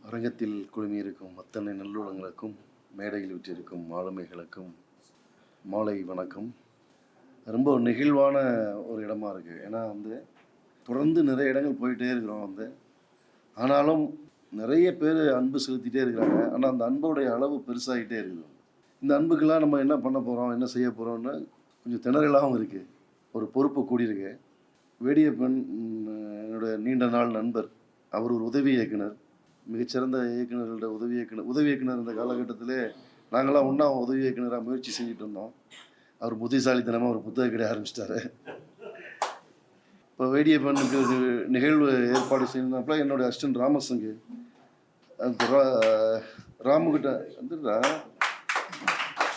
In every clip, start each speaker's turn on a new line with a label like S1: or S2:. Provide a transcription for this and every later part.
S1: அரங்கத்தில் குழுமியிருக்கும் அத்தனை நல்லுள்ளங்களுக்கும் மேடையில் விட்டிருக்கும் ஆளுமைகளுக்கும் மாலை வணக்கம். ரொம்ப நெகிழ்வான ஒரு இடமா இருக்குது. ஏன்னா தொடர்ந்து நிறைய இடங்கள் போயிட்டே இருக்கிறோம். ஆனாலும் நிறைய பேர் அன்பு செலுத்திட்டே இருக்கிறாங்க. ஆனால் அந்த அன்புடைய அளவு பெருசாகிட்டே இருக்குது. இந்த அன்புக்கெல்லாம் நம்ம என்ன பண்ண போகிறோம், என்ன செய்ய போகிறோம்னு கொஞ்சம் திணறலாகவும் இருக்குது. ஒரு பொறுப்பு கூடியிருக்கு. வேடியப்பன் என்னோட நீண்ட நாள் நண்பர். அவர் ஒரு உதவி இயக்குனர், மிகச்சிறந்த இயக்குநர்களோட உதவி இயக்குனர். இந்த காலகட்டத்திலே நாங்களாம் ஒன்றா உதவி இயக்குனராக முயற்சி செஞ்சுட்டு இருந்தோம். அவர் புத்திசாலித்தனமாக ஒரு புத்தக கடை ஆரம்பிச்சிட்டாரு. இப்போ வேடியப்பனுக்கு நிகழ்வு ஏற்பாடு செய்யணும்னாப்பல என்னுடைய அசிஸ்டன்ட் ராமசங்கு ராமுக்கிட்ட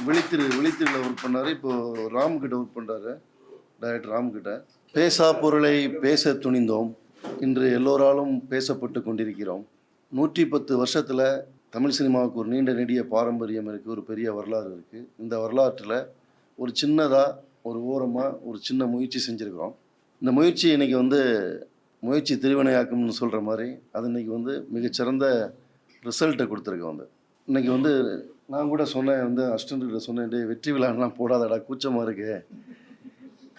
S1: வெளித்திரில் ஒர்க் பண்ணார். இப்போது ராமுக்கிட்ட ஒர்க் பண்ணுறாரு, டைரக்டர் ராமுக்கிட்ட. பேசா பொருளை பேச துணிந்தோம், இன்று எல்லோராலும் பேசப்பட்டு கொண்டிருக்கிறோம். 110 வருஷத்தில் தமிழ் சினிமாவுக்கு ஒரு நீண்ட நெடிய பாரம்பரியம் இருக்குது, ஒரு பெரிய வரலாறு இருக்குது. இந்த வரலாற்றில் ஒரு சின்னதாக ஒரு ஓரமாக ஒரு சின்ன முயற்சி செஞ்சுருக்கிறோம். இந்த முயற்சி இன்றைக்கி முயற்சி திருவினையாக்கம்னு சொல்கிற மாதிரி அது இன்றைக்கி மிகச்சிறந்த ரிசல்ட்டை கொடுத்துருக்கோம். இன்றைக்கி நான் கூட சொன்னேன், அசிஸ்டண்ட்கிட்ட சொன்னேன், வெற்றி விழாலாம் போடாதடா, கூச்சமாக இருக்குது,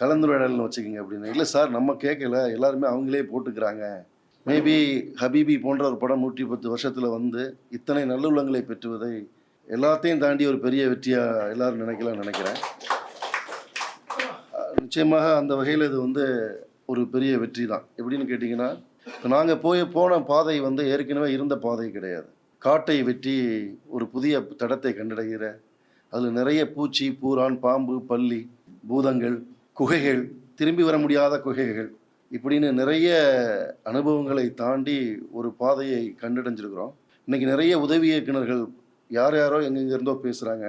S1: கலந்துரையாடல்னு வச்சுக்கோங்க அப்படின்னு. இல்லை சார், நம்ம கேட்கல, எல்லாருமே அவங்களே போட்டுக்கிறாங்க. மேபி ஹபீபி போன்ற ஒரு படம் 110 வருஷத்தில் இத்தனை நல்லுள்ளங்களை பெற்றுவதை எல்லாத்தையும் தாண்டி ஒரு பெரிய வெற்றியாக எல்லோரும் நினைக்கிறேன். நிச்சயமாக அந்த வகையில் இது ஒரு பெரிய வெற்றி தான். எப்படின்னு கேட்டிங்கன்னா, இப்போ நாங்கள் போன பாதை ஏற்கனவே இருந்த பாதை கிடையாது. காட்டை வெட்டி ஒரு புதிய தடத்தை கண்டடைகிற, அதில் நிறைய பூச்சி, பூரான், பாம்பு, பல்லி, பூதங்கள், குகைகள், திரும்பி வர முடியாத குகைகள், இப்படின்னு நிறைய அனுபவங்களை தாண்டி ஒரு பாதையை கண்டடைஞ்சிருக்கிறோம். இன்றைக்கி நிறைய உதவி இயக்குநர்கள் யாரோ எங்கெங்கிருந்தோ பேசுகிறாங்க.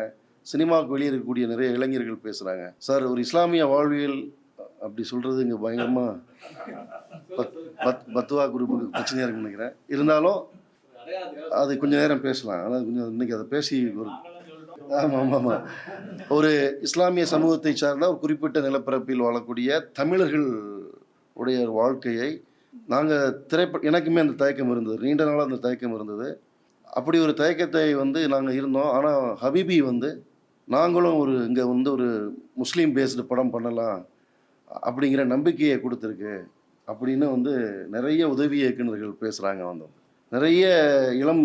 S1: சினிமாவுக்கு வெளியே இருக்கக்கூடிய நிறைய இளைஞர்கள் பேசுகிறாங்க. சார், ஒரு இஸ்லாமிய வாழ்வியல் அப்படி சொல்கிறது இங்கே பயங்கரமாக பத்துவா குரூப்புக்கு பிரச்சனையாக இருக்குன்னு நினைக்கிறேன். இருந்தாலும் அது கொஞ்சம் நேரம் பேசலாம். ஆனால் கொஞ்சம் இன்றைக்கி அதை பேசி ஆமாம் ஒரு இஸ்லாமிய சமூகத்தை சார்ந்த ஒரு குறிப்பிட்ட நிலப்பரப்பில் வாழக்கூடிய தமிழர்கள் உடைய வாழ்க்கையை நாங்கள் எனக்குமே அந்த தயக்கம் இருந்தது, நீண்ட நாளாக அந்த தயக்கம் இருந்தது. அப்படி ஒரு தயக்கத்தை நாங்கள் இருந்தோம். ஆனால் ஹபீபி நாங்களும் இங்கே ஒரு முஸ்லீம் பேஸ்டு படம் பண்ணலாம் அப்படிங்கிற நம்பிக்கையை கொடுத்துருக்கு அப்படின்னு நிறைய உதவி இயக்குநர்கள் பேசுகிறாங்க. நிறைய இளம்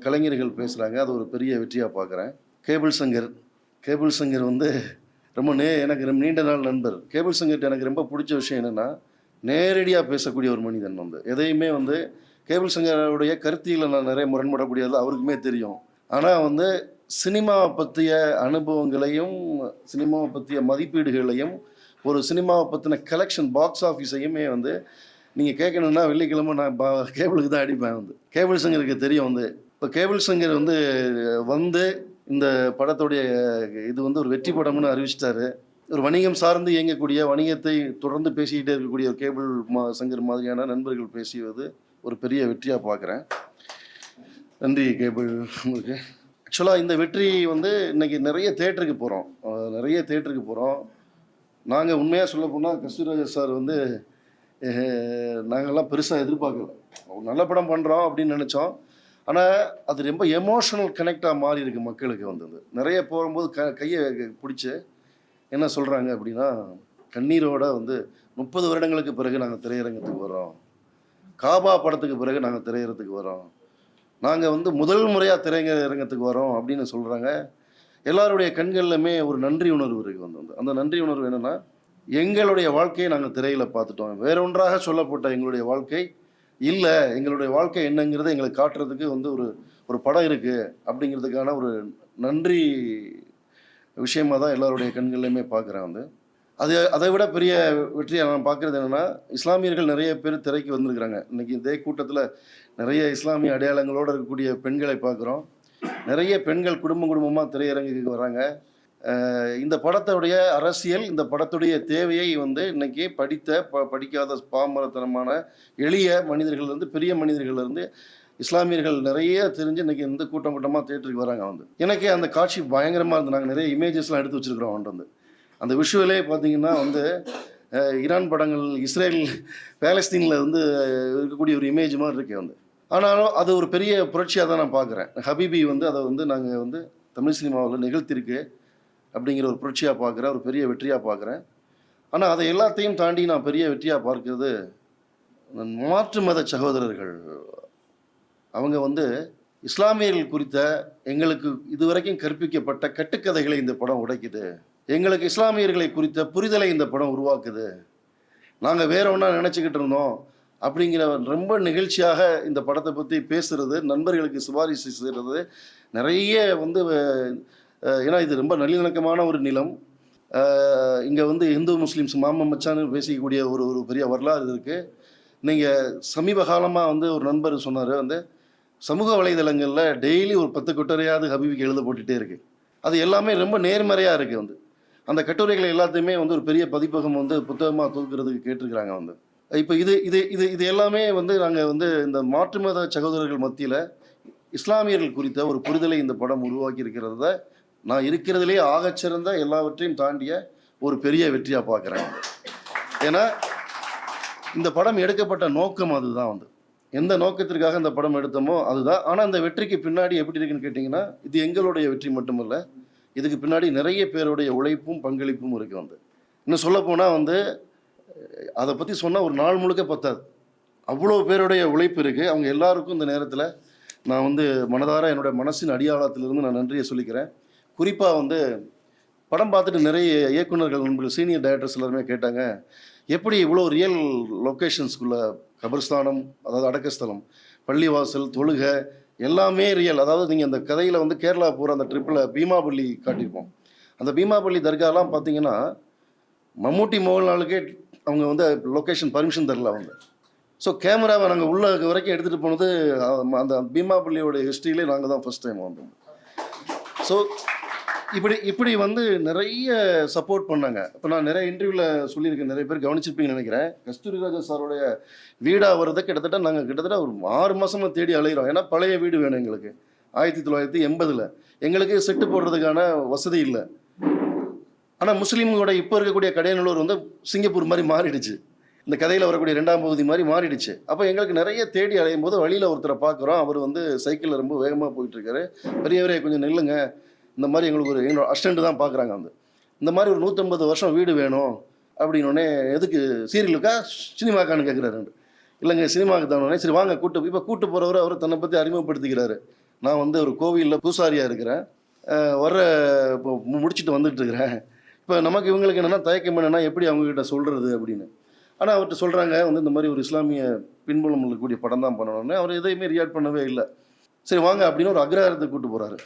S1: கலைஞர்கள் பேசுகிறாங்க. அது ஒரு பெரிய வெற்றியாக பார்க்குறேன். கேபிள் சங்கர் ரொம்ப எனக்கு நீண்ட நாள் நண்பர். கேபிள் சங்கர்கிட்ட எனக்கு ரொம்ப பிடிச்ச விஷயம் என்னென்னா, நேரடியாக பேசக்கூடிய ஒரு மனிதன். எதையுமே கேபிள் சங்கருடைய கருத்தியில் நான் நிறைய முரண்படக்கூடியது அவருக்குமே தெரியும். ஆனால் சினிமாவை பற்றிய அனுபவங்களையும் சினிமாவை பற்றிய மதிப்பீடுகளையும் ஒரு சினிமாவை பற்றின கலெக்ஷன் பாக்ஸ் ஆஃபீஸையுமே நீங்கள் கேட்கணுன்னா வெள்ளிக்கிழமை நான் கேபிளுக்கு தான் அடிப்பேன். கேபிள் சங்கருக்கு தெரியும். இப்போ கேபிள் சங்கர் இந்த படத்துடைய இது ஒரு வெற்றி படம்னு அறிவிச்சிட்டாரு. ஒரு வணிகம் சார்ந்து இயங்கக்கூடிய, வணிகத்தை தொடர்ந்து பேசிக்கிட்டே இருக்கக்கூடிய ஒரு கேபிள் சங்கர் மாதிரியான நண்பர்கள் பேசியது ஒரு பெரிய வெற்றியாக பார்க்குறேன். நன்றி கேபிள் உங்களுக்கு. ஆக்சுவலாக இந்த வெற்றி இன்றைக்கி நிறைய தேட்டருக்கு போகிறோம். நாங்கள் உண்மையாக சொல்ல போனால் கஸ்தூரிராஜா சார் நாங்கள்லாம் பெருசாக எதிர்பார்க்கல. நல்ல படம் பண்ணுறோம் அப்படின்னு நினச்சோம். ஆனால் அது ரொம்ப எமோஷனல் கனெக்டாக மாறி இருக்கு மக்களுக்கு. நிறைய போகும்போது கையை பிடிச்சி என்ன சொல்கிறாங்க அப்படின்னா, கண்ணீரோட 30 வருடங்களுக்கு பிறகு நாங்கள் திரையரங்கத்துக்கு வரோம், காபா படத்துக்கு பிறகு நாங்கள் திரையரங்கத்துக்கு வரோம், நாங்கள் முதல் முறையாக திரையரங்கத்துக்கு வரோம் அப்படின்னு சொல்கிறாங்க. எல்லாருடைய கண்கள்லையுமே ஒரு நன்றி உணர்வு இருக்குது. அந்த நன்றி உணர்வு என்னென்னா, எங்களுடைய வாழ்க்கையை நாங்கள் திரையில் பார்த்துட்டோம், வேறொன்றாக சொல்லப்பட்ட எங்களுடைய வாழ்க்கை இல்லை, எங்களுடைய வாழ்க்கை என்னங்கிறத எங்களுக்கு காட்டுறதுக்கு ஒரு படம் இருக்குது அப்படிங்கிறதுக்கான ஒரு நன்றி விஷயமாக தான் எல்லாருடைய கண்கள்லையுமே பார்க்குறேன். அதை விட பெரிய வெற்றியை நான் பார்க்குறது என்னென்னா, இஸ்லாமியர்கள் நிறைய பேர் திரைக்கு வந்திருக்கிறாங்க. இன்றைக்கி இதே கூட்டத்தில் நிறைய இஸ்லாமிய அடையாளங்களோடு இருக்கக்கூடிய பெண்களை பார்க்குறோம். நிறைய பெண்கள் குடும்பமாக திரையரங்குக்கு வராங்க. இந்த படத்துடைய அரசியல், இந்த படத்துடைய தேவையை இன்றைக்கி படிக்காத பாமரத்தனமான எளிய மனிதர்கள்லேருந்து பெரிய மனிதர்கள்லேருந்து இஸ்லாமியர்கள் நிறைய தெரிஞ்சு இன்றைக்கி கூட்டமாக தேட்டருக்கு வராங்க. எனக்கு அந்த காட்சி பயங்கரமாக இருந்தது. நாங்கள் நிறைய இமேஜஸ்லாம் எடுத்து வச்சுருக்கிறோம். அந்த விஷுவலே பார்த்திங்கன்னா ஈரான் படங்கள், இஸ்ரேல், பாலஸ்தீனில் இருக்கக்கூடிய ஒரு இமேஜ் மாதிரி இருக்கு. ஆனாலும் அது ஒரு பெரிய புரட்சியாக தான் நான் பார்க்குறேன். ஹபீபி வந்து அதை வந்து நாங்கள் வந்து தமிழ் சினிமாவில் நிகழ்த்திருக்கு அப்படிங்கிற ஒரு புரட்சியாக பார்க்குறேன், ஒரு பெரிய வெற்றியாக பார்க்குறேன். ஆனால் அதை எல்லாத்தையும் தாண்டி நான் பெரிய வெற்றியாக பார்க்கிறது மாற்று மத சகோதரர்கள். அவங்க வந்து இஸ்லாமியர்கள் குறித்த எங்களுக்கு இதுவரைக்கும் கற்பிக்கப்பட்ட கட்டுக்கதைகளை இந்த படம் உடைக்குது. எங்களுக்கு இஸ்லாமியர்களை குறித்த புரிதலை இந்த படம் உருவாக்குது. நாங்கள் வேற ஒன்றா நினச்சிக்கிட்டு இருந்தோம் அப்படிங்கிற ரொம்ப நிகழ்ச்சியாக இந்த படத்தை பற்றி பேசுகிறது, நண்பர்களுக்கு சிபாரிசு செய்கிறது நிறைய வந்து ஏன்னா இது ரொம்ப நல்லிணக்கமான ஒரு நிலம். இங்கே வந்து இந்து முஸ்லீம்ஸ் மாமன் மச்சான்னு பேசிக்கக்கூடிய ஒரு ஒரு பெரிய வரலாறு இருக்குது. நீங்கள் சமீப காலமாக வந்து ஒரு நண்பர் சொன்னார், வந்து சமூக வலைதளங்களில் டெய்லி ஒரு 10 கட்டுரையாவது ஹபீபிக்கு எழுத போட்டுகிட்டே இருக்குது. அது எல்லாமே ரொம்ப நேர்மறையாக இருக்குது. வந்து அந்த கட்டுரைகளை எல்லாத்தையுமே வந்து ஒரு பெரிய பதிப்பகம் வந்து புத்தகமாக தொகுக்கிறதுக்கு கேட்டிருக்கிறாங்க. வந்து இப்போ இது இது இது இது எல்லாமே வந்து நாங்கள் வந்து இந்த மாற்று மத சகோதரர்கள் மத்தியில் இஸ்லாமியர்கள் குறித்த ஒரு புரிதலை இந்த படம் உருவாக்கி இருக்கிறத நான் இருக்கிறதுலே ஆகச்சிறந்த எல்லாவற்றையும் தாண்டிய ஒரு பெரிய வெற்றியாக பார்க்குறேன். ஏன்னா இந்த படம் எடுக்கப்பட்ட நோக்கம் அதுதான். வந்து எந்த நோக்கத்திற்காக இந்த படம் எடுத்தோமோ அதுதான். ஆனால் அந்த வெற்றிக்கு பின்னாடி எப்படி இருக்குன்னு கேட்டிங்கன்னா, இது எங்களுடைய வெற்றி மட்டுமல்ல, இதுக்கு பின்னாடி நிறைய பேருடைய உழைப்பும் பங்களிப்பும் இருக்குது. வந்து இன்னும் சொல்லப்போனால் வந்து அதை பற்றி சொன்னால் ஒரு நாள் முழுக்க பத்தாது. அவ்வளோ பேருடைய உழைப்பு இருக்குது. அவங்க எல்லாருக்கும் இந்த நேரத்தில் நான் வந்து மனதார என்னோட மனசின் அடியாளத்திலிருந்து நான் நன்றியை சொல்லிக்கிறேன். குறிப்பாக வந்து படம் பார்த்துட்டு நிறைய இயக்குநர்கள் நண்பர்கள் சீனியர் டைரக்டர்ஸ் எல்லாருமே கேட்டாங்க, எப்படி இவ்வளோ ரியல் லொக்கேஷன்ஸ்குள்ளே கபர்ஸ்தானம், அதாவது அடக்கஸ்தலம், பள்ளிவாசல், தொழுகை எல்லாமே ரியல். அதாவது நீங்கள் அந்த கதையில் வந்து கேரளா போகிற அந்த ட்ரிப்பில் பீமாபள்ளி காட்டியிருப்போம். அந்த பீமாபள்ளி தர்காலாம் பார்த்தீங்கன்னா மம்முட்டி மோகன்லாலுக்கே அவங்க வந்து லொக்கேஷன் பர்மிஷன் தரல அவங்க. ஸோ கேமராவை நாங்கள் உள்ள வரைக்கும் எடுத்துகிட்டு போனது அந்த பீமாபள்ளியோட ஹிஸ்ட்ரியிலே நாங்கள் தான் ஃபஸ்ட் டைம் வந்தோம். ஸோ இப்படி வந்து நிறைய சப்போர்ட் பண்ணாங்க. இப்போ நான் நிறைய இன்டர்வியூவில் சொல்லியிருக்கேன், நிறைய பேர் கவனிச்சிருப்பீங்கன்னு நினைக்கிறேன். கஸ்தூரி ராஜா சாரோடைய வீடாக வர்றதை கிட்டத்தட்ட ஒரு 6 மாதமாக தேடி அலைகிறோம். ஏன்னா பழைய வீடு வேணும் எங்களுக்கு. 1980 எங்களுக்கு செட்டு போடுறதுக்கான வசதி இல்லை. ஆனால் முஸ்லீம்களோட இப்போ இருக்கக்கூடிய கடையநல்லூர் வந்து சிங்கப்பூர் மாதிரி மாறிடுச்சு. இந்த கதையில் வரக்கூடிய 2ஆம் பகுதி மாதிரி மாறிடுச்சு. அப்போ எங்களுக்கு நிறைய தேடி அலையும் போது வழியில் ஒருத்தரை பார்க்குறோம். அவர் வந்து சைக்கிளில் ரொம்ப வேகமாக போயிட்டுருக்காரு. பெரியவரே கொஞ்சம் நில்லுங்க, இந்த மாதிரி எங்களுக்கு ஒரு எங்களோட அசிஸ்டண்ட் தான் பார்க்குறாங்க. வந்து இந்த மாதிரி ஒரு 150 வருஷம் வீடு வேணும் அப்படின்னோடனே, எதுக்கு சீரியலுக்கா சினிமாக்கான்னு கேட்குறாரு. இல்லைங்க சினிமாவுக்கு தானே. சரி வாங்க கூட்டு போகிறவர் அவர் தன்னை பற்றி அறிமுகப்படுத்திக்கிறாரு. நான் வந்து ஒரு கோவிலில் பூசாரியாக இருக்கிறேன், இப்போ முடிச்சுட்டு வந்துட்டு இருக்கிறேன். இப்போ நமக்கு இவங்களுக்கு என்னென்னா தயக்கம் என்னென்னா எப்படி அவங்கக்கிட்ட சொல்கிறது அப்படின்னு. ஆனால் அவர்கிட்ட சொல்கிறாங்க வந்து இந்த மாதிரி ஒரு இஸ்லாமிய பின்புலம் இருக்கக்கூடிய படம் தான் பண்ணணும்னு. அவர் எதையுமே ரியாக்ட் பண்ணவே இல்லை. சரி வாங்க அப்படின்னு ஒரு அக்ரஹாரத்தை கூப்பிட்டு போகிறாரு.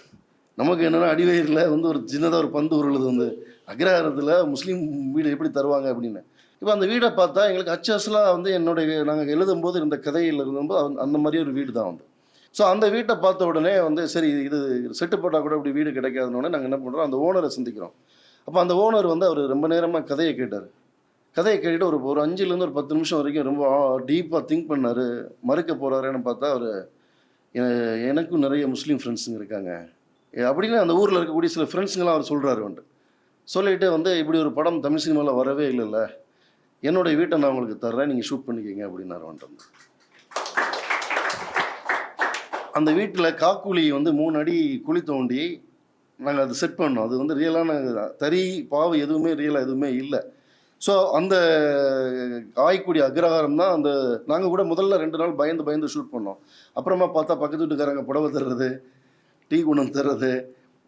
S1: நமக்கு என்னென்னா அடிவயிறில் வந்து ஒரு சின்னதாக ஒரு பந்து உருளுது, வந்து அக்ரஹாரத்தில் முஸ்லீம் வீடு எப்படி தருவாங்க அப்படின்னு. இப்போ அந்த வீடை பார்த்தா எங்களுக்கு அச்சஸ்லாம் வந்து நாங்கள் எழுதும்போது இருந்த கதையில் இருந்தபோது அந்த மாதிரி ஒரு வீடு தான் வந்து. ஸோ அந்த வீட்டை பார்த்த உடனே வந்து சரி இது செட்டு போட்டால் கூட இப்படி வீடு கிடைக்காதுன்னு நாங்கள் என்ன பண்ணுறோம், அந்த ஓனரை சந்திக்கிறோம். அப்போ அந்த ஓனர் வந்து அவர் ரொம்ப நேரமாக கதையை கேட்டார். கதையை கேட்டுட்டு ஒரு 5லேருந்து ஒரு 10 நிமிஷம் வரைக்கும் ரொம்ப டீப்பாக திங்க் பண்ணார். மறுக்க போகிறாருன்னு பார்த்தா அவர் எனக்கும் நிறைய முஸ்லீம் ஃப்ரெண்ட்ஸுங்க இருக்காங்க அப்படின்னு அந்த ஊரில் இருக்கக்கூடிய சில ஃப்ரெண்ட்ஸுங்களாம் அவர் சொல்கிறாரு. வந்துட்டு சொல்லிவிட்டு வந்து இப்படி ஒரு படம் தமிழ் சினிமாவில் வரவே இல்லைல்ல, என்னுடைய வீட்டை நான் உங்களுக்கு தர்றேன், நீங்கள் ஷூட் பண்ணிக்கிங்க அப்படின்னாரு. வந்துட்டு அந்த வீட்டில் காக்குழி வந்து 3 அடி குழி தோண்டி நாங்கள் அதை செட் பண்ணோம். அது வந்து ரியலான தறி பாவு எதுவுமே ரியலாக எதுவுமே இல்லை. ஸோ அந்த ஆய்க்கூடிய அக்ரஹாரம் தான் அந்த நாங்கள் கூட முதல்ல 2 நாள் பயந்து ஷூட் பண்ணோம். அப்புறமா பார்த்தா பக்கத்து வீட்டுக்காரங்க புடவை தர்றது, டீ குணம் தர்றது,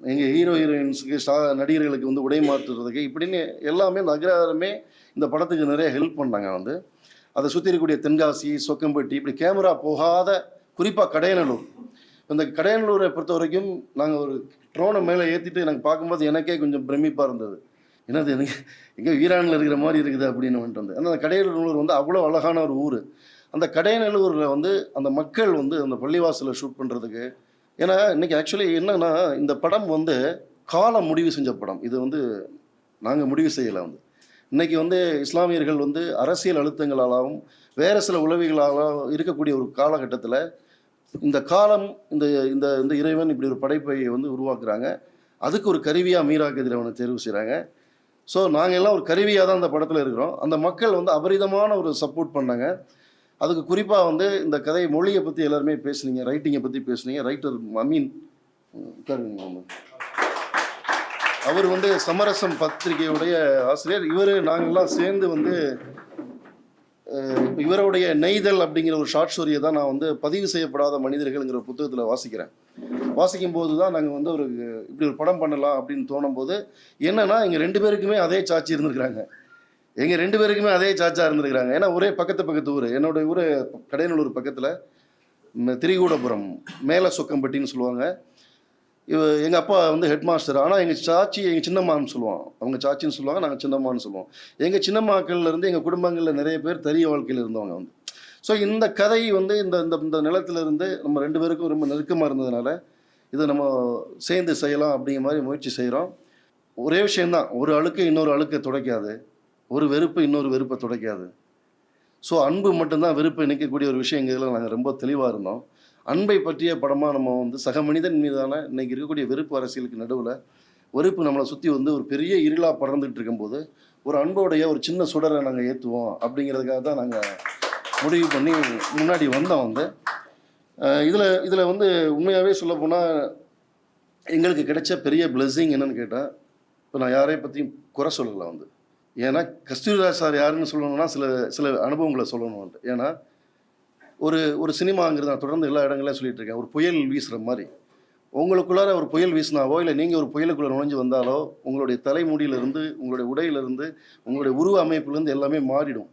S1: எங்கள் ஹீரோயின்ஸுக்கு நடிகர்களுக்கு வந்து உடை மாற்றுறதுக்கு இப்படின்னு எல்லாமே இந்த அக்ரஹாரமே இந்த படத்துக்கு நிறைய ஹெல்ப் பண்ணாங்க. வந்து அதை சுற்றி இருக்கக்கூடிய தென்காசி, சொக்கம்பட்டி, இப்படி கேமரா போகாத குறிப்பாக கடையநல்லூர். இந்த கடையநல்லூரை பொறுத்த வரைக்கும் நாங்கள் ஒரு ட்ரோனை மேலே ஏற்றிட்டு எனக்கு பார்க்கும்போது எனக்கே கொஞ்சம் பிரமிப்பாக இருந்தது. என்னது எனக்கு எங்கே ஈரானில் இருக்கிற மாதிரி இருக்குது அப்படின்னு வந்துட்டு வந்து. அந்த கடையநல்லூர் வந்து அவ்வளோ அழகான ஒரு ஊர். அந்த கடையநல்லூரில் வந்து அந்த மக்கள் வந்து அந்த பள்ளிவாசலில் ஷூட் பண்ணுறதுக்கு, ஏன்னா இன்றைக்கி ஆக்சுவலி என்னன்னா இந்த படம் வந்து காலம் முடிவு செஞ்ச படம். இது வந்து நாங்கள் முடிவு செய்யலை. வந்து இன்றைக்கி வந்து இஸ்லாமியர்கள் வந்து அரசியல் அழுத்தங்களாலும் வேறு சில உளவிகளாலும் இருக்கக்கூடிய ஒரு காலகட்டத்தில் இந்த காலம் இந்த இந்த இந்த இறைவன் இப்படி ஒரு படைப்பை வந்து உருவாக்குறாங்க. அதுக்கு ஒரு கருவியாக மீரா கதிரவனை தேர்வு செய்கிறாங்க. ஸோ நாங்கள் எல்லாம் ஒரு கருவியாக தான் அந்த படத்தில் இருக்கிறோம். அந்த மக்கள் வந்து அபரிதமான ஒரு சப்போர்ட் பண்ணாங்க. அதுக்கு குறிப்பாக வந்து இந்த கதை மொழியை பற்றி எல்லாருமே பேசுனீங்க, ரைட்டிங்கை பற்றி பேசுனீங்க. ரைட்டர் அமீன் உட்காருங்க. அவர் வந்து சமரசம் பத்திரிகையுடைய ஆசிரியர். இவர் நாங்கள்லாம் சேர்ந்து வந்து இவருடைய நெய்தல் அப்படிங்கிற ஒரு ஷார்ட் ஸ்டோரியை தான் நான் வந்து பதிவு செய்யப்படாத மனிதர்கள்ங்கிற புத்தகத்தில் வாசிக்கிறேன். வாசிக்கும் போது தான் நாங்கள் வந்து ஒரு இப்படி ஒரு படம் பண்ணலாம் அப்படின்னு தோணும் போது என்னன்னா எங்கள் 2 பேருக்குமே அதே சாட்சி இருந்திருக்கிறாங்க. எங்கள் 2 பேருக்குமே அதே சாட்சியாக இருந்திருக்கிறாங்க. ஏன்னா ஒரே பக்கத்து ஊர். என்னோடய ஊர் கடையநல்லூர் பக்கத்தில் திரிகூடபுரம் மேலே சொக்கம்பட்டின்னு சொல்லுவாங்க. எங்கள் அப்பா வந்து ஹெட் மாஸ்டர். ஆனால் எங்கள் சாச்சி எங்கள் சின்னம்மான்னு சொல்லுவோம். அவங்க சாச்சின்னு சொல்லுவாங்க, நாங்கள் சின்னம்மான்னு சொல்லுவோம். எங்கள் சின்னம்மாக்கள்லேருந்து எங்கள் குடும்பங்களில் நிறைய பேர் தரிய வாழ்க்கையில் இருந்தவங்க வந்து. ஸோ இந்த கதை வந்து இந்த இந்த நிலத்திலிருந்து நம்ம 2 பேருக்கும் ரொம்ப நெருக்கமாக இருந்ததுனால இதை நம்ம சேர்ந்து செய்யலாம் அப்படிங்கிற மாதிரி முயற்சி செய்கிறோம். ஒரே விஷயந்தான், ஒரு அழுக்கு இன்னொரு அழுக்கை துடைக்காது, ஒரு வெறுப்பு இன்னொரு வெறுப்பை துடைக்காது. ஸோ அன்பு மட்டும்தான் வெறுப்பை நிற்கக்கூடிய ஒரு விஷயம். எங்கள் இதில் நாங்கள் ரொம்ப தெளிவாக இருந்தோம். அன்பை பற்றிய படமாக நம்ம வந்து சக மனிதன் மீதான இன்றைக்கி இருக்கக்கூடிய வெறுப்பு அரசியலுக்கு நடுவில் வெறுப்பு நம்மளை சுற்றி வந்து ஒரு பெரிய இருளாக பறந்துகிட்டு இருக்கும்போது ஒரு அன்போடைய ஒரு சின்ன சுடரை நாங்கள் ஏற்றுவோம் அப்படிங்கிறதுக்காக தான் நாங்கள் முடிவு பண்ணி முன்னாடி வந்தோம். வந்து இதில் வந்து உண்மையாகவே சொல்லப்போனால் எங்களுக்கு கிடைச்ச பெரிய பிளெஸ்ஸிங் என்னன்னு கேட்டால், இப்போ நான் யாரையும் பற்றியும் குறை சொல்லலை வந்து. ஏன்னா கஸ்தூரிராஜ் சார் யாருன்னு சொல்லணும்னா சில அனுபவங்களை சொல்லணும் வந்து. ஏன்னா ஒரு சினிமாங்கிறது நான் தொடர்ந்து எல்லா இடங்களையும் சொல்லிட்டு இருக்கேன், ஒரு புயல் வீசுகிற மாதிரி. உங்களுக்குள்ளார ஒரு புயல் வீசினாவோ இல்லை நீங்கள் ஒரு புயலுக்குள்ளே நுழைஞ்சு வந்தாலோ உங்களுடைய தலைமுடியிலிருந்து, உங்களுடைய உடையிலிருந்து, உங்களுடைய உருவ அமைப்புலேருந்து எல்லாமே மாறிடும்.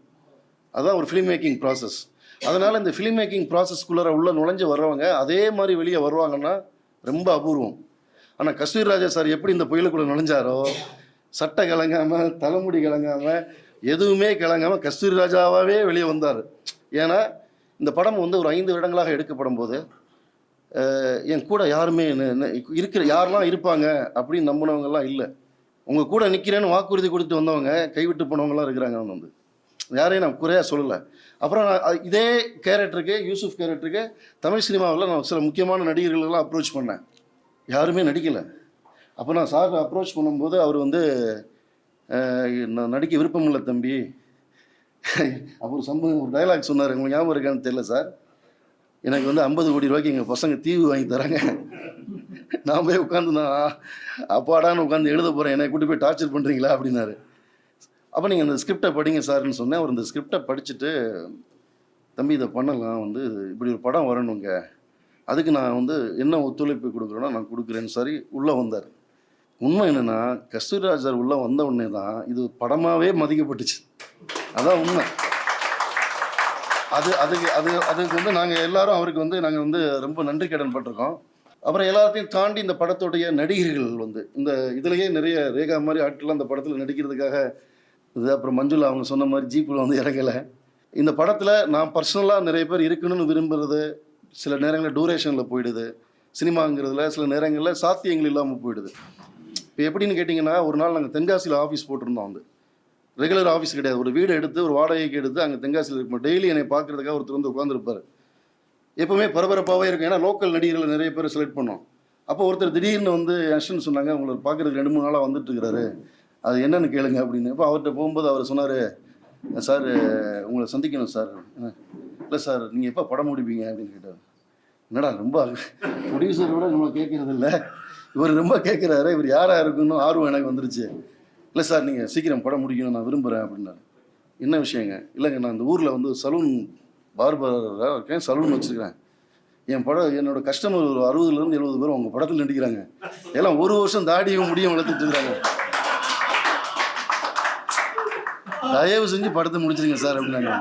S1: அதுதான் ஒரு ஃபிலிம் மேக்கிங் ப்ராசஸ். அதனால் இந்த ஃபிலிம் மேக்கிங் ப்ராசஸ்க்குள்ளார உள்ள நுழைஞ்சு வர்றவங்க அதே மாதிரி வெளியே வருவாங்கன்னா ரொம்ப அபூர்வம். ஆனால் கஸ்தூரிராஜா சார் எப்படி இந்த புயலுக்குள்ளே நுழைஞ்சாரோ, சட்டை கலங்காமல், தலைமுடி கலங்காமல், எதுவுமே கலங்காமல் கஸ்தூரிராஜாவாகவே வெளியே வந்தார். ஏன்னா இந்த படம் வந்து ஒரு 5 வருடங்களாக எடுக்கப்படும் போது என் கூட யாருமே யாரெல்லாம் இருப்பாங்க அப்படின்னு நம்பினவங்கலாம் இல்லை. உங்கள் கூட நிற்கிறேன்னு வாக்குறுதி கொடுத்து வந்தவங்க கைவிட்டு போனவங்களாம் இருக்கிறாங்க. வந்து யாரையும் நான் குறையாக சொல்லலை. அப்புறம் நான் இதே கேரக்டருக்கு, யூசுஃப் கேரக்டருக்கு தமிழ் சினிமாவில் நான் சில முக்கியமான நடிகர்களெல்லாம் அப்ரோச் பண்ணேன். யாருமே நடிக்கலை. அப்போ நான் சார் அப்ரோச் பண்ணும்போது அவர் வந்து நான் நடிக்க விருப்பம் இல்லை தம்பி. அப்புறம் ஒரு டைலாக் சொன்னார், உங்களுக்கு ஞாபகம் இருக்கான்னு தெரியல சார். எனக்கு வந்து 50 கோடி ரூபாய்க்கு எங்கள் பசங்க தீவு வாங்கி தராங்க, நான் போய் உட்காந்து நான் அப்பாடான்னு உட்காந்து எழுத போகிறேன், என்னை கூட்டி போய் டார்ச்சர் பண்ணுறீங்களா அப்படின்னாரு. அப்போ நீங்கள் இந்த ஸ்கிரிப்டை படிங்க சார்ன்னு சொன்னேன். அவர் இந்த ஸ்கிரிப்டை படிச்சுட்டு, தம்பி இதை பண்ணலாம், வந்து இப்படி ஒரு படம் வரணுங்க, அதுக்கு நான் வந்து என்ன ஒத்துழைப்பு கொடுக்குறேன்னா நான் கொடுக்குறேன்னு சரி உள்ளே வந்தார். உண்மை என்னென்னா கஸ்தூரிராஜ் சார் உள்ளே வந்த உடனே தான் இது படமாகவே மதிக்கப்பட்டுச்சு. அதான் உண்மை. அதுக்கு வந்து நாங்கள் எல்லாரும் அவருக்கு வந்து நாங்கள் வந்து ரொம்ப நன்றி கடன் பட்டிருக்கோம். அப்புறம் எல்லாத்தையும் தாண்டி இந்த படத்துடைய நடிகர்கள் வந்து இந்த இதுலேயே நிறைய ரேகா மாதிரி ஆட்கள்லாம் இந்த படத்தில் நடிக்கிறதுக்காக இது. அப்புறம் மஞ்சுளா அவங்க சொன்ன மாதிரி ஜீப்பில் வந்து இறங்கலை. இந்த படத்தில் நான் பர்சனலாக நிறைய பேர் இருக்கணும்னு விரும்புகிறது சில நேரங்களில் டூரேஷனில் போயிடுது. சினிமாங்கிறதுல சில நேரங்களில் சாத்தியங்கள் இல்லாமல் போயிடுது. இப்போ எப்படின்னு கேட்டிங்கன்னா, ஒரு நாள் நாங்கள் தென்காசியில் ஆஃபீஸ் போட்டிருந்தோம். வந்து ரெகுலர் ஆஃபீஸ் கிடையாது, ஒரு வீடு எடுத்து ஒரு வாடகைக்கு எடுத்து அங்கே தென்காசியில் இருக்கும். டெய்லி என்னை பார்க்குறதுக்காக ஒருத்தர் வந்து உட்காந்துருப்பார். எப்போவுமே பரபரப்பாகவே இருக்கும். ஏன்னா லோக்கல் நடிகர்களை நிறைய பேர் செலக்ட் பண்ணோம். அப்போ ஒருத்தர் திடீர்னு வந்து என்ஷன் சொன்னாங்க, உங்களை பார்க்குறதுக்கு 2-3 நாளாக வந்துட்டு இருக்கிறாரு, அது என்னென்னு கேளுங்க அப்படின்னு. இப்போ அவர்கிட்ட போகும்போது அவர் சொன்னார், சார் உங்களை சந்திக்கணும் சார். இல்லை சார் நீங்கள் எப்போ படம் முடிப்பீங்க அப்படின்னு கேட்டார். என்னடா ரொம்ப ப்ரொடியூசரோட நம்மளை கேட்குறது இல்லை, இவர் ரொம்ப கேட்குறாரு, இவர் யாராக இருக்குன்னு ஆர்வம் எனக்கு வந்துருச்சு. இல்லை சார் நீங்கள் சீக்கிரம் படம் முடிக்கணும், நான் விரும்புகிறேன் அப்படின்னாரு. என்ன விஷயங்க? இல்லைங்க, நான் இந்த ஊரில் வந்து சலூன் பார்பராக இருக்கேன், சலூன் வச்சுருக்கிறேன். என் படம் என்னோடய கஸ்டமர் ஒரு 60-70 பேர் உங்கள் படத்தில் நடிக்கிறாங்க, எல்லாம் 1 வருஷம் தாடியும் முடியும் வளர்த்துட்டு இருக்கிறாங்க, தயவு செஞ்சு படத்தை முடிச்சிருங்க சார் அப்படின்னாங்க.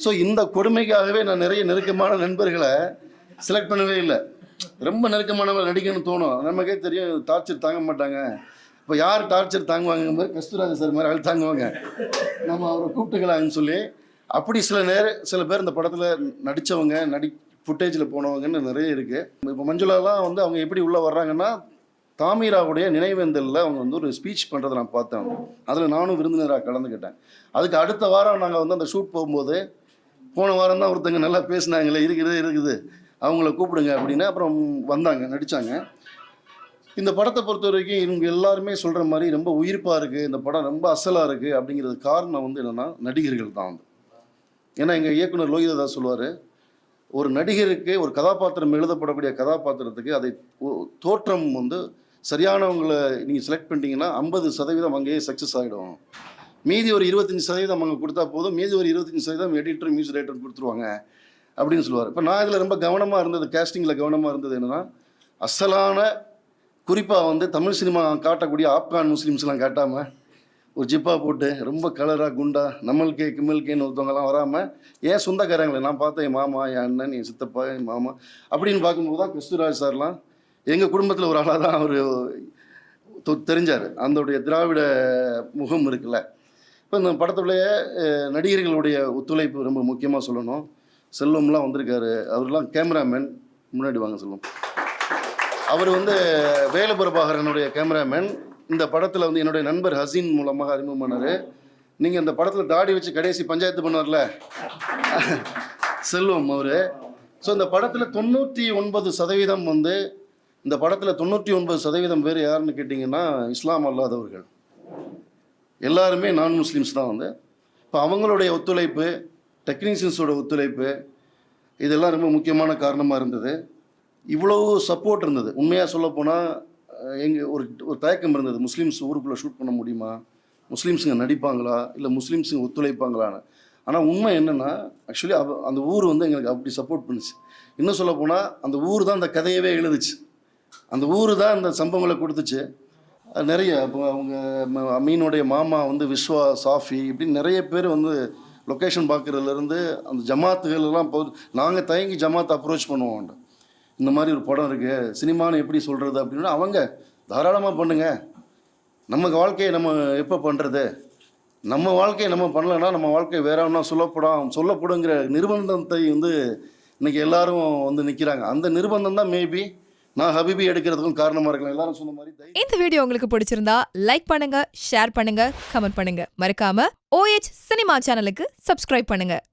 S1: ஸோ இந்த கொடுமைக்காகவே நான் நிறைய நெருக்கமான நண்பர்களை செலக்ட் பண்ணவே இல்லை. ரொம்ப நெருக்கமானவங்களை நடிக்கணும்னு தோணும். நமக்கே தெரியும் டார்ச்சர் தாங்க மாட்டாங்க. இப்போ யார் டார்ச்சர் தாங்குவாங்க மாதிரி கஸ்தூராஜ் சார் மாதிரி ஆள் தாங்குவாங்க, நம்ம அவரை கூப்பிட்டுக்கலாம்னு சொல்லி. அப்படி சில பேர் இந்த படத்தில் நடித்தவங்க ஃபுட்டேஜில் போனவங்கன்னு நிறைய இருக்குது. இப்போ மஞ்சுளாலாம் வந்து அவங்க எப்படி உள்ளே வர்றாங்கன்னா, தாமீராவுடைய நினைவேந்தலில் அவங்க வந்து ஒரு ஸ்பீச் பண்ணுறதை நான் பார்த்தேன். அதில் நானும் விருந்தினராக கலந்துக்கிட்டேன். அதுக்கு அடுத்த வாரம் நாங்கள் வந்து அந்த ஷூட் போகும்போது, போன வாரம் தான் ஒருத்தங்க நல்லா பேசினாங்களே, இருக்குது அவங்கள கூப்பிடுங்க அப்படின்னு. அப்புறம் வந்தாங்க, நடித்தாங்க. இந்த படத்தை பொறுத்த வரைக்கும் இவங்க எல்லாருமே சொல்கிற மாதிரி ரொம்ப உயிர்ப்பாக இருக்குது, இந்த படம் ரொம்ப அசலாக இருக்குது அப்படிங்கிறது காரணம் வந்து என்னென்னா நடிகர்கள் தான். வந்து ஏன்னா எங்கள் இயக்குனர் லோகிதாஸ் சொல்லுவார், ஒரு நடிகருக்கு ஒரு கதாபாத்திரம் எழுதப்படக்கூடிய கதாபாத்திரத்துக்கு அதை தோற்றம் வந்து சரியானவங்களை நீங்கள் செலக்ட் பண்ணிட்டீங்கன்னா 50% அங்கேயே சக்ஸஸ் ஆகிடும். மீதி ஒரு 25% அங்கே கொடுத்தா போதும், மீதி ஒரு 25% எடிட்டர் மியூசிக் டைரக்டர் கொடுத்துருவாங்க அப்படின்னு சொல்லுவார். இப்போ நான் இதில் ரொம்ப கவனமாக இருந்தது, கேஸ்டிங்கில் கவனமாக இருந்தது என்னென்னா, அசலான குறிப்பாக வந்து தமிழ் சினிமா காட்டக்கூடிய ஆப்கான் முஸ்லீம்ஸ்லாம் காட்டாமல் ஒரு ஜிப்பா போட்டு ரொம்ப கலராக குண்டா நம்மளுக்கே கிம்மல்கேன்னு ஒருத்தவங்கலாம் வராமல் ஏன் சொந்தக்காரங்களே நான் பார்த்தேன், என் மாமா, என் அண்ணன், என் சித்தப்பா, என் மாமா அப்படின்னு பார்க்கும்போது தான் கிறிஸ்துராஜ் சார்லாம் எங்கள் குடும்பத்தில் ஒரு ஆளாக தான் அவர் தெரிஞ்சார். அதோடைய திராவிட முகம் இருக்குல்ல. இப்போ இந்த படத்துடைய நடிகர்களுடைய ஒத்துழைப்பு ரொம்ப முக்கியமாக சொல்லணும். செல்வம்லாம் வந்திருக்காரு, அவர்லாம் கேமராமேன். முன்னாடி வாங்க செல்வம். அவர் வந்து வேலுபிரபாகரனுடைய கேமராமேன். இந்த படத்தில் வந்து என்னுடைய நண்பர் ஹசீன் மூலமாக அறிமுகம் பண்ணார். நீங்கள் இந்த படத்தில் தாடி வச்சு கடைசி பஞ்சாயத்து பண்ணார்ல செல்வம் அவர். ஸோ இந்த படத்தில் 99% வந்து இந்த படத்தில் 99% பேர் யாருன்னு கேட்டிங்கன்னா இஸ்லாம் அல்லாதவர்கள், எல்லாருமே நான் முஸ்லீம்ஸ் தான். வந்து இப்போ அவங்களுடைய ஒத்துழைப்பு, டெக்னீஷியன்ஸோட ஒத்துழைப்பு, இதெல்லாம் ரொம்ப முக்கியமான காரணமாக இருந்தது. இவ்வளவு சப்போர்ட் இருந்தது. உண்மையாக சொல்லப்போனால் எங்கள் ஒரு தயக்கம் இருந்தது, முஸ்லீம்ஸ் ஊருக்குள்ளே ஷூட் பண்ண முடியுமா, முஸ்லீம்ஸுங்க நடிப்பாங்களா, இல்லை முஸ்லீம்ஸுங்க ஒத்துழைப்பாங்களான்னு. ஆனால் உண்மை என்னென்னா, ஆக்சுவலி அந்த ஊர் வந்து எங்களுக்கு அப்படி சப்போர்ட் பண்ணுச்சு. இன்னும் சொல்லப்போனால் அந்த ஊர் தான் அந்த கதையவே எழுதுச்சு, அந்த ஊர் தான் அந்த சம்பவங்களை கொடுத்துச்சு. நிறைய இப்போ அவங்க அமீனுடைய மாமா வந்து விஸ்வா, சாஃபி, இப்படின்னு நிறைய பேர் வந்து லொக்கேஷன் பார்க்குறதுலேருந்து அந்த ஜமாத்துகள் எல்லாம் நாங்கள் தயங்கி ஜமாத்தை அப்ரோச் பண்ணுவோம். இந்த மாதிரி ஒரு படம் இருக்குது, சினிமான்னு எப்படி சொல்கிறது அப்படின்னா அவங்க தாராளமாக பண்ணுங்கள், நம்ம வாழ்க்கையை நம்ம எப்போ பண்ணுறது, நம்ம வாழ்க்கையை நம்ம பண்ணலைன்னா நம்ம வாழ்க்கை வேற ஒன்றா சொல்லப்படுங்கிற நிர்பந்தத்தை வந்து இன்றைக்கி எல்லாரும் வந்து நிற்கிறாங்க. அந்த நிர்பந்தம் தான் மேபி நான் ஹபிபி எடுக்கிறதுக்கும் காரணமாக இருக்கலாம். எல்லாரும் சொன்ன மாதிரி.
S2: இந்த வீடியோ உங்களுக்கு பிடிச்சிருந்தா லைக் பண்ணுங்க, ஷேர் பண்ணுங்க, கமெண்ட் பண்ணுங்க. மறக்காம OH சினிமா சேனலுக்கு சப்ஸ்கிரைப் பண்ணுங்க.